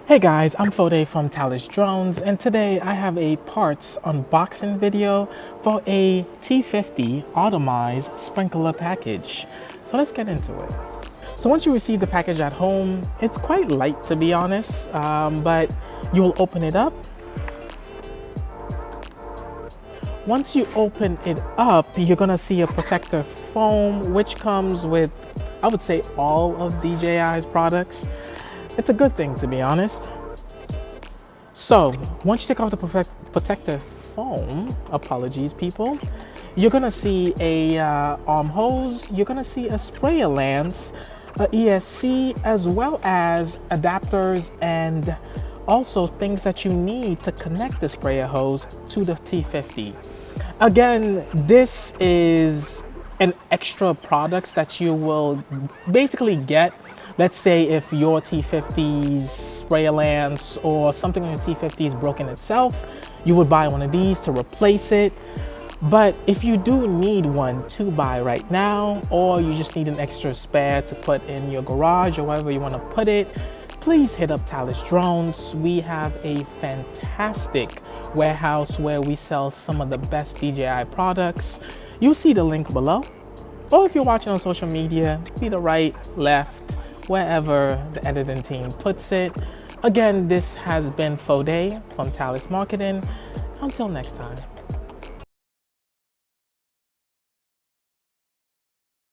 Hey guys, I'm Foday from Talos Drones, and today I have a parts unboxing video for a T50 Atomized Sprinkler package. So let's get into it. So once you receive the package at home, it's quite light to be honest, but you will open it up. Once you open it up, you're gonna see a protector foam, which comes with, I would say, all of DJI's products. It's a good thing, to be honest. So once you take off the protector foam, apologies people, you're gonna see a arm hose, you're gonna see a sprayer lance, a ESC, as well as adapters and also things that you need to connect the sprayer hose to the T50. Again, this is an extra products that you will basically get. Let's say if your T50's sprayer lance or something on your T50 is broken itself, you would buy one of these to replace it. But if you do need one to buy right now, or you just need an extra spare to put in your garage or wherever you want to put it, please hit up Talos Drones. We have a fantastic warehouse where we sell some of the best DJI products. You'll see the link below. Or if you're watching on social media, be the right, left, wherever the editing team puts it. Again, this has been Foday from Talos Marketing. Until next time.